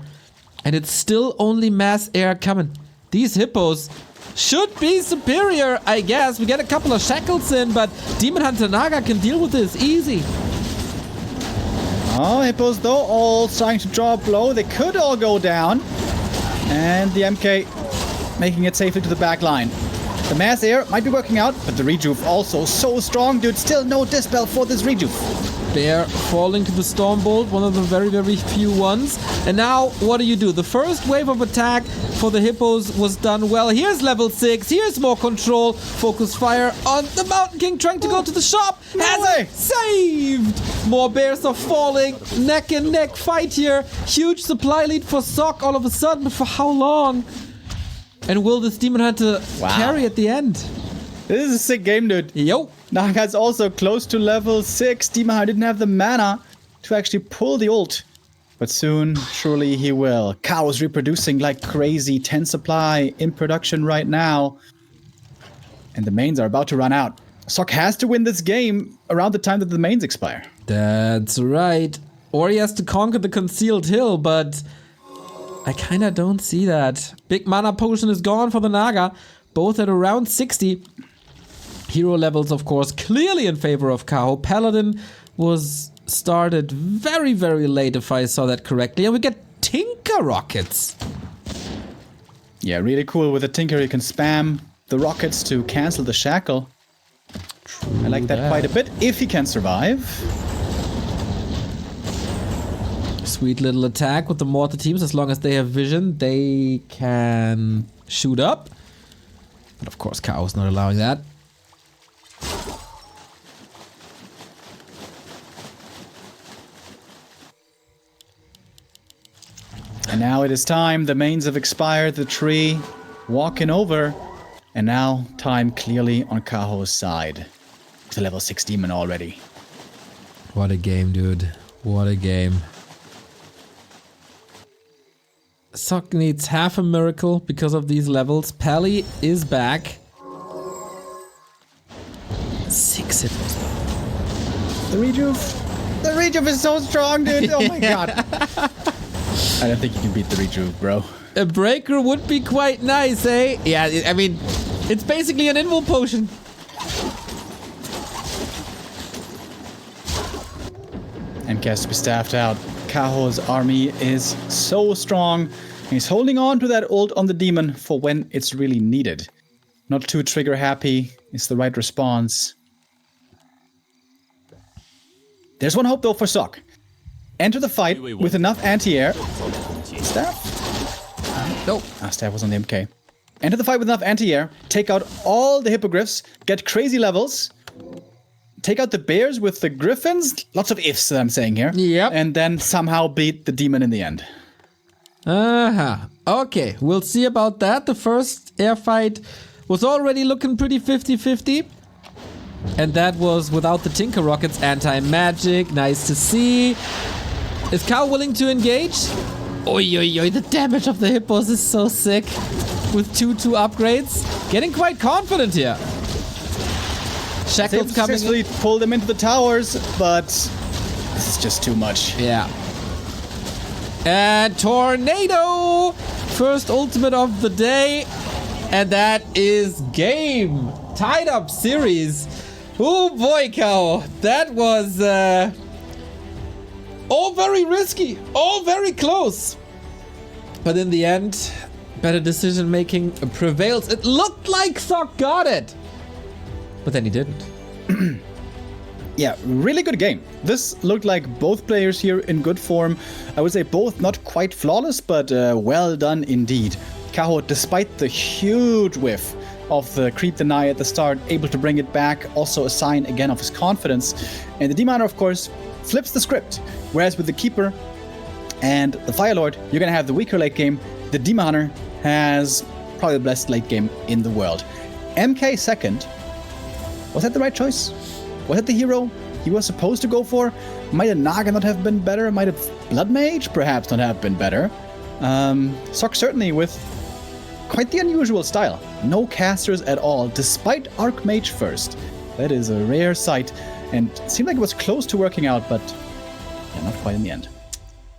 And it's still only mass air coming. These hippos should be superior, I guess. We get a couple of shackles in, but Demon Hunter Naga can deal with this easy. Oh, hippos though, all trying to draw a blow. They could all go down. And the MK making it safely to the back line. The mass air might be working out, but the Rejuve also so strong, dude. Still no Dispel for this Rejuve. They're falling to the Stormbolt, one of the very, very few ones. And now, what do? The first wave of attack for the hippos was done well. Here's level 6. Here's more control. Focus fire on the Mountain King trying to go to the shop. Has it saved! More bears are falling. Neck and neck fight here. Huge supply lead for Sock all of a sudden, but for how long? And will this Demon Hunter carry at the end? This is a sick game, dude. Yo. Naga's also close to level 6. Demon Hunter didn't have the mana to actually pull the ult. But soon, surely he will. Kaho's reproducing like crazy. 10 supply in production right now. And the mains are about to run out. Sock has to win this game around the time that the mains expire. That's right. Or he has to conquer the concealed hill, but I kinda don't see that. Big mana potion is gone for the Naga. Both at around 60. Hero levels, of course, clearly in favor of Kaho. Paladin was started very, very late, if I saw that correctly. And we get Tinker Rockets. Yeah, really cool. With the Tinker, you can spam the rockets to cancel the shackle. I like that quite a bit, if he can survive. Sweet little attack with the mortar teams. As long as they have vision, they can shoot up. But of course, Kaho's not allowing that. And now it is time. The mains have expired. The tree walking over. And now time clearly on Kaho's side. With a level 6 demon already. What a game, dude. What a game. Sock needs half a miracle because of these levels. Pally is back. 6 hippos. The Rejuve is so strong, dude. Oh my god. I don't think you can beat the Rejuve, bro. A breaker would be quite nice, eh? Yeah, I mean, it's basically an invul potion. MK has to be staffed out. Kaho's army is so strong. He's holding on to that ult on the demon for when it's really needed. Not too trigger happy is the right response. There's one hope though for Sock. Enter the fight with enough anti-air. Staff? Nope. Staff was on the MK. Enter the fight with enough anti-air. Take out all the hippogriffs. Get crazy levels. Take out the bears with the griffins. Lots of ifs that I'm saying here. Yep. And then somehow beat the demon in the end. Okay, we'll see about that. The first air fight was already looking pretty 50-50. And that was without the Tinker Rockets anti-magic. Nice to see. Is Kaho willing to engage? Oi, oi, oi, the damage of the Hippos is so sick. With 2-2 upgrades. Getting quite confident here. Shackles coming in. Pull them into the towers, but this is just too much. Yeah. And Tornado! First ultimate of the day. And that is game. Tied up series. Oh boy, Kaho. That was all very risky. All very close. But in the end, better decision making prevails. It looked like Sok got it. But then he didn't. Yeah, really good game. This looked like both players here in good form. I would say both not quite flawless, but well done indeed. Kaho, despite the huge whiff of the creep deny at the start, able to bring it back, also a sign again of his confidence. And the Demon, of course, flips the script. Whereas with the Keeper and the Fire Lord, you're going to have the weaker late game. The Demon Hunter has probably the best late game in the world. MK second. Was that the right choice? Was that the hero he was supposed to go for? Might a Naga not have been better? Might a Blood Mage perhaps not have been better? Sok certainly with quite the unusual style. No casters at all, despite Archmage first. That is a rare sight, and it seemed like it was close to working out, but yeah, not quite in the end.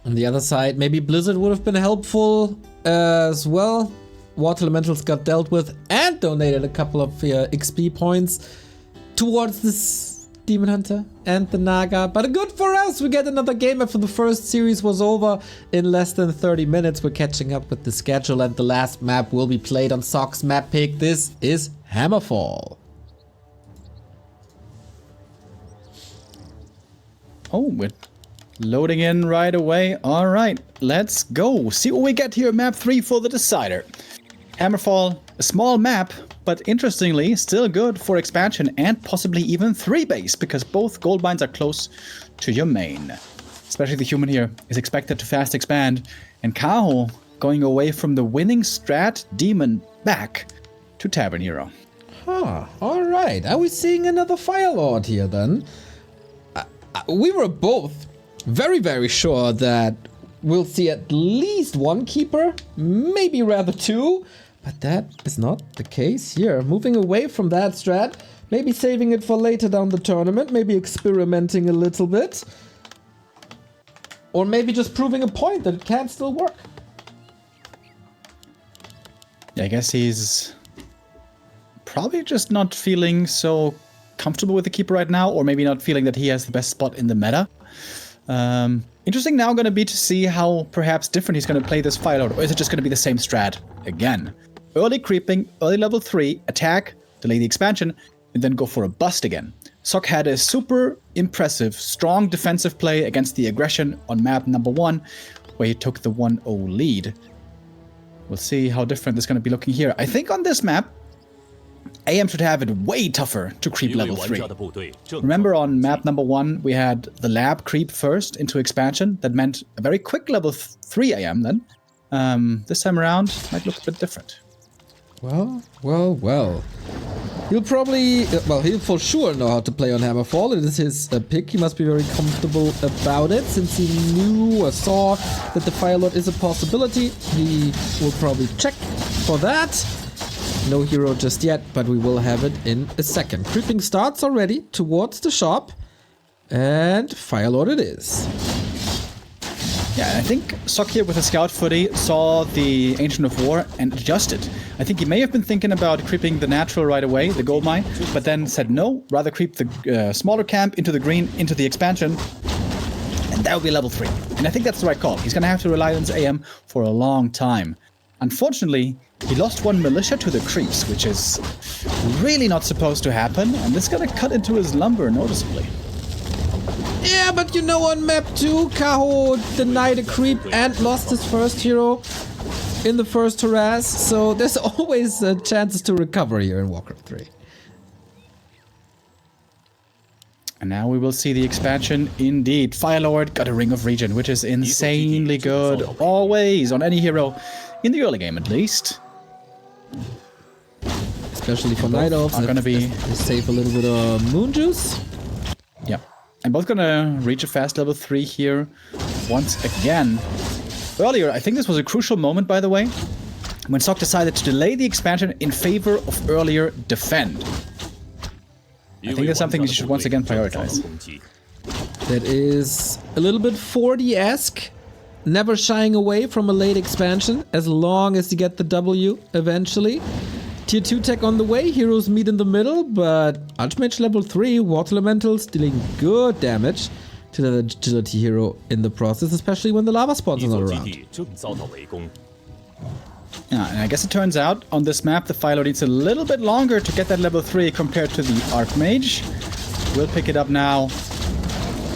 On the other side, maybe Blizzard would have been helpful as well. Water Elementals got dealt with and donated a couple of XP points towards this Demon Hunter and the Naga. But good for us, we get another game after the first series was over in less than 30 minutes. We're catching up with the schedule, and the last map will be played on Sok's map pick. This is Hammerfall. Oh, we're loading in right away. All right, let's go. See what we get here. Map 3 for the Decider. Hammerfall, a small map, but interestingly, still good for expansion and possibly even 3 base, because both gold mines are close to your main. Especially the human here is expected to fast expand, and Kaho going away from the winning strat demon back to Tavern Hero. Huh, alright. Are we seeing another Fire Lord here then? We were both very, very sure that we'll see at least one Keeper, maybe rather 2. But that is not the case here. Moving away from that strat, maybe saving it for later down the tournament, maybe experimenting a little bit. Or maybe just proving a point that it can still work. Yeah, I guess he's probably just not feeling so comfortable with the Keeper right now, or maybe not feeling that he has the best spot in the meta. Interesting now going to be to see how perhaps different he's going to play this Fire Lord, or is it just going to be the same strat again? Early creeping, early level 3, attack, delay the expansion, and then go for a bust again. Sok had a super impressive, strong defensive play against the aggression on map number 1, where he took the 1-0 lead. We'll see how different this is going to be looking here. I think on this map, AM should have it way tougher to creep level 3. Remember on map number 1, we had the lab creep first into expansion. That meant a very quick level 3 AM then. This time around, might look a bit different. Well. He'll probably, he'll for sure know how to play on Hammerfall. It is his pick. He must be very comfortable about it, since he knew or saw that the Fire Lord is a possibility. He will probably check for that. No hero just yet, but we will have it in a second. Creeping starts already towards the shop, and Fire Lord it is. Yeah, I think Sok here with a scout footy saw the Ancient of War and adjusted. I think he may have been thinking about creeping the natural right away, the gold mine, but then said no, rather creep the smaller camp into the green, into the expansion, and that will be level 3. And I think that's the right call. He's going to have to rely on his AM for a long time. Unfortunately, he lost 1 militia to the creeps, which is really not supposed to happen, and this is going to cut into his lumber noticeably. Yeah, but you know, on map 2, Kaho denied a creep and lost his first hero in the first harass, so there's always chances to recover here in Warcraft 3. And now we will see the expansion indeed. Fire Lord got a Ring of Regen, which is insanely good, always, on any hero, in the early game at least. especially for Night Elves. Are gonna be... They save a little bit of Moon Juice. Yeah. And both gonna reach a fast level 3 here once again. Earlier, I think this was a crucial moment, by the way, when Sok decided to delay the expansion in favor of earlier defend. I think that's something you should once again prioritize. That is a little bit 4D-esque. Never shying away from a late expansion, as long as you get the W eventually. Tier 2 tech on the way, heroes meet in the middle, but Archmage level 3, Water Elementals dealing good damage to the agility hero in the process, especially when the lava spawns are not around. Yeah, and I guess it turns out on this map the Philo needs a little bit longer to get that level 3 compared to the Archmage. We'll pick it up now.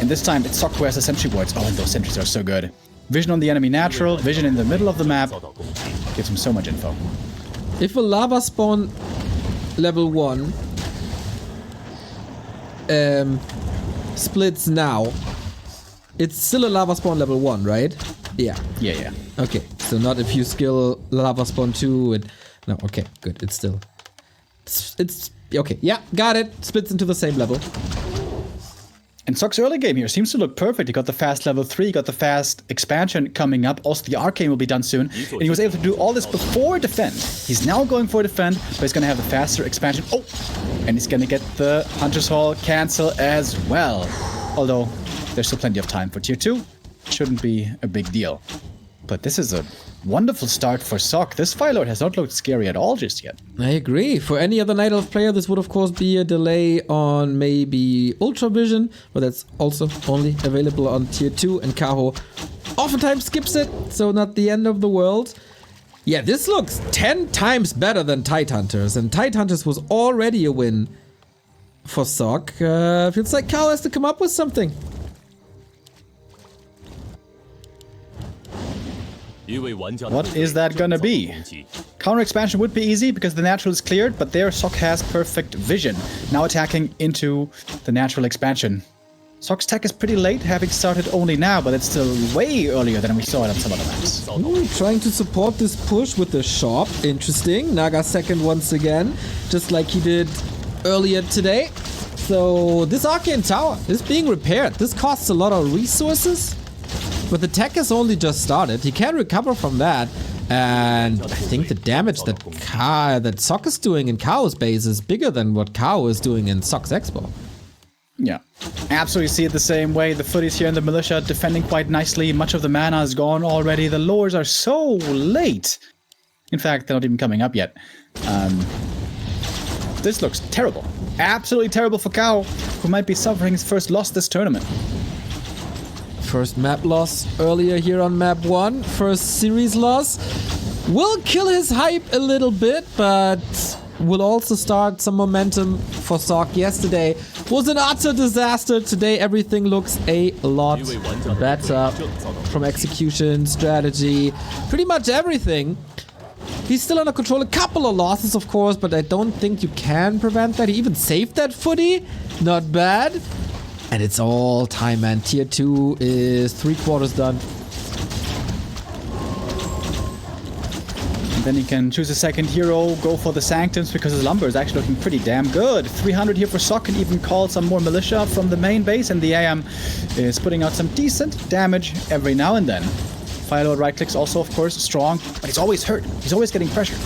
And this time it's Sok who has the sentry wards. Oh, and those sentries are so good. Vision on the enemy natural, vision in the middle of the map. Gives him so much info. If a lava spawn level 1 splits now, it's still a lava spawn level 1, right? Yeah. Yeah. Okay, so not if you skill lava spawn 2 and... No, okay, good, it's still... It's... Okay, yeah, got it. Splits into the same level. And Sok's early game here seems to look perfect. He got the fast level 3, got the fast expansion coming up. Also, the arcane will be done soon. And he was able to do all this before defend. He's now going for defend, but he's going to have the faster expansion. Oh! And he's going to get the Hunter's Hall cancel as well. Although, there's still plenty of time for tier 2. Shouldn't be a big deal. But this is a wonderful start for Sok. This Fire Lord has not looked scary at all just yet. I agree. For any other Night Elf player, this would of course be a delay on maybe Ultra Vision, but that's also only available on tier 2, and Kaho oftentimes skips it, so not the end of the world. Yeah, this looks 10 times better than Tidehunters, and Tidehunters was already a win for Sok. Feels like Kaho has to come up with something. What is that gonna be? Counter expansion would be easy because the natural is cleared, but there Sok has perfect vision. Now attacking into the natural expansion. Sok's tech is pretty late, having started only now, but it's still way earlier than we saw it on some other maps. Ooh, trying to support this push with the shop. Interesting. Naga second once again, just like he did earlier today. So this Arcane Tower is being repaired. This costs a lot of resources. But the tech has only just started. He can recover from that. And I think the damage that Sok is doing in Kaho's base is bigger than what Kaho is doing in Sok's Expo. Yeah, absolutely see it the same way. The footies here in the militia defending quite nicely. Much of the mana is gone already. The lures are so late. In fact, they're not even coming up yet. This looks terrible. Absolutely terrible for Kaho, who might be suffering his first loss this tournament. First map loss earlier here on map 1. First series loss. Will kill his hype a little bit, but will also start some momentum for Sok. Yesterday was an utter disaster. Today everything looks a lot better. From execution, strategy, pretty much everything. He's still under control. A couple of losses, of course, but I don't think you can prevent that. He even saved that footy. Not bad. And it's all time, man. Tier 2 is 3/4 done. And then he can choose a second hero, go for the Sanctums, because his lumber is actually looking pretty damn good. 300 here for Sok, and even call some more militia from the main base, and the AM is putting out some decent damage every now and then. Firelord right clicks also, of course, strong, but he's always hurt. He's always getting pressured.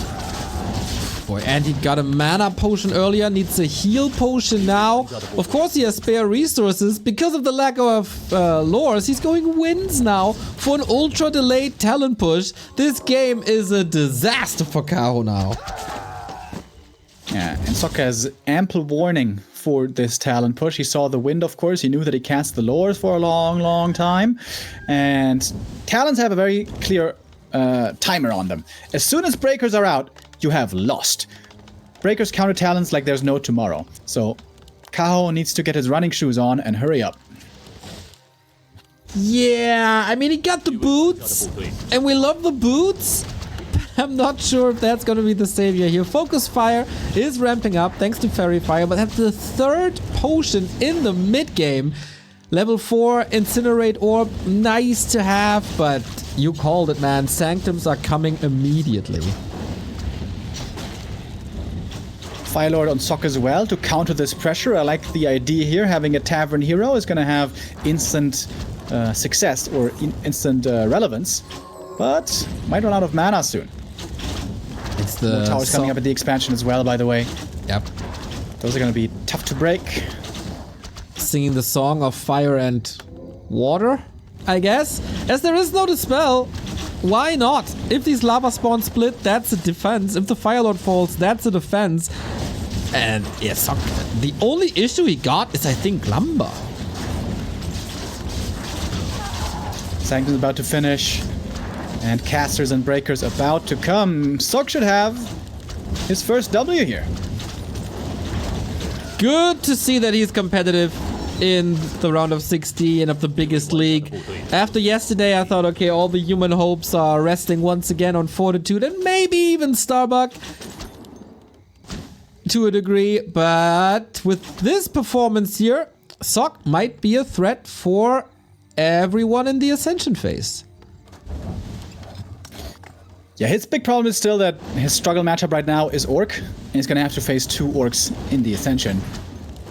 Boy, and he got a mana potion earlier, needs a heal potion now. Of course he has spare resources. Because of the lack of lores, he's going wins now for an ultra delayed talent push. This game is a disaster for Kaho now. Yeah, and Sok has ample warning for this talent push. He saw the wind, of course. He knew that he cast the lores for a long time. And talents have a very clear timer on them. As soon as breakers are out, you have lost. Breakers counter talents like there's no tomorrow. So Kaho needs to get his running shoes on and hurry up. Yeah, I mean, he got the boots, and we love the boots. I'm not sure if that's going to be the savior here. Focus Fire is ramping up thanks to Fairy Fire, but that's the third potion in the mid game. Level 4 Incinerate Orb, nice to have, but you called it, man. Sanctums are coming immediately. Firelord on Sok as well to counter this pressure. I like the idea here. Having a Tavern Hero is going to have instant success or instant relevance, but might run out of mana soon. It's the More towers coming up at the expansion as well, by the way. Yep. Those are going to be tough to break. Singing the song of fire and water, I guess. As there is no dispel, why not? If these lava spawns split, that's a defense. If the Firelord falls, that's a defense. And yeah, Sok, the only issue he got is, I think, lumber. Sanctum's about to finish. And casters and breakers about to come. Sok should have his first W here. Good to see that he's competitive in the round of 16 of the biggest league. After yesterday, I thought, okay, all the human hopes are resting once again on Fortitude and maybe even Starbuck to a degree. But with this performance here, Sok might be a threat for everyone in the Ascension phase. Yeah, his big problem is still that his struggle matchup right now is Orc, and he's gonna have to face 2 Orcs in the Ascension.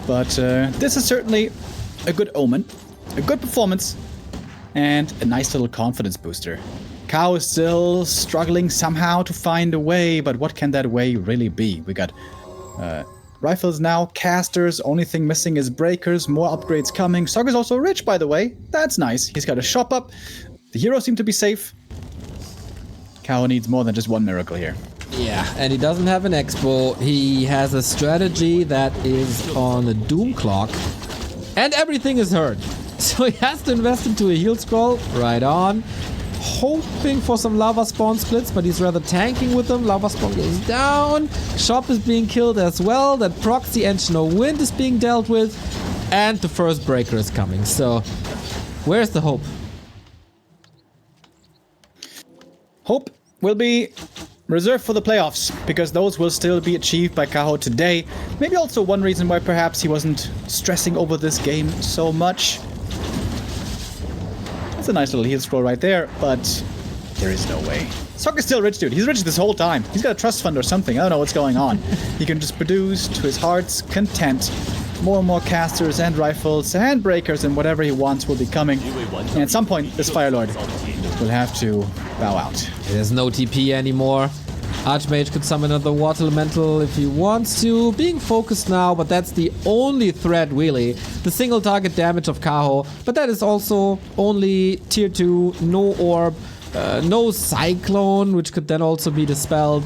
But this is certainly a good omen, a good performance, and a nice little confidence booster. Kaho is still struggling somehow to find a way, but what can that way really be? We got rifles now, casters, only thing missing is breakers, more upgrades coming. Sok is also rich, by the way. That's nice. He's got a shop up. The heroes seem to be safe. Kaho needs more than just one miracle here. Yeah, and he doesn't have an expo. He has a strategy that is on a doom clock. And everything is hurt. So he has to invest into a heal scroll. Right on. Hoping for some lava spawn splits, but he's rather tanking with them. Lava spawn goes down. Shop is being killed as well. That proxy engine of wind is being dealt with. And the first breaker is coming. So where's the hope? Hope will be reserved for the playoffs, because those will still be achieved by Kaho today. Maybe also one reason why perhaps he wasn't stressing over this game so much. That's a nice little heal scroll right there, but there is no way. Sok is still rich, dude. He's rich this whole time. He's got a trust fund or something. I don't know what's going on. He can just produce to his heart's content. More and more casters and rifles and breakers, and whatever he wants will be coming. And at some point, this Firelord will have to bow out. There's no TP anymore. Archmage could summon another water elemental if he wants to. Being focused now, but that's the only threat really. The single target damage of Kaho, but that is also only tier 2, no orb, no cyclone, which could then also be dispelled.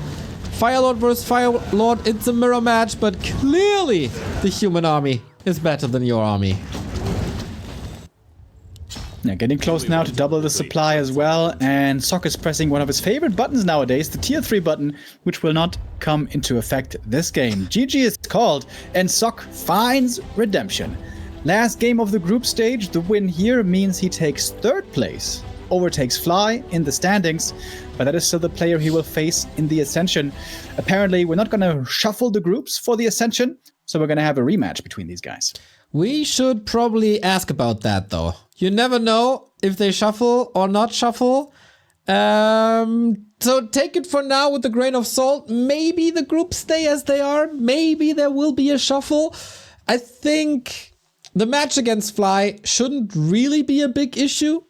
Firelord versus Firelord, it's a mirror match, but clearly the human army is better than your army. Yeah, getting close now to double the supply as well, and Sok is pressing one of his favorite buttons nowadays, the tier 3 button, which will not come into effect this game. GG is called, and Sok finds redemption. Last game of the group stage, the win here means he takes 3rd place, overtakes Fly in the standings, but that is still the player he will face in the Ascension. Apparently, we're not going to shuffle the groups for the Ascension, so we're going to have a rematch between these guys. We should probably ask about that though. You never know if they shuffle or not shuffle. So take it for now with a grain of salt. Maybe the groups stay as they are. Maybe there will be a shuffle. I think the match against Fly shouldn't really be a big issue.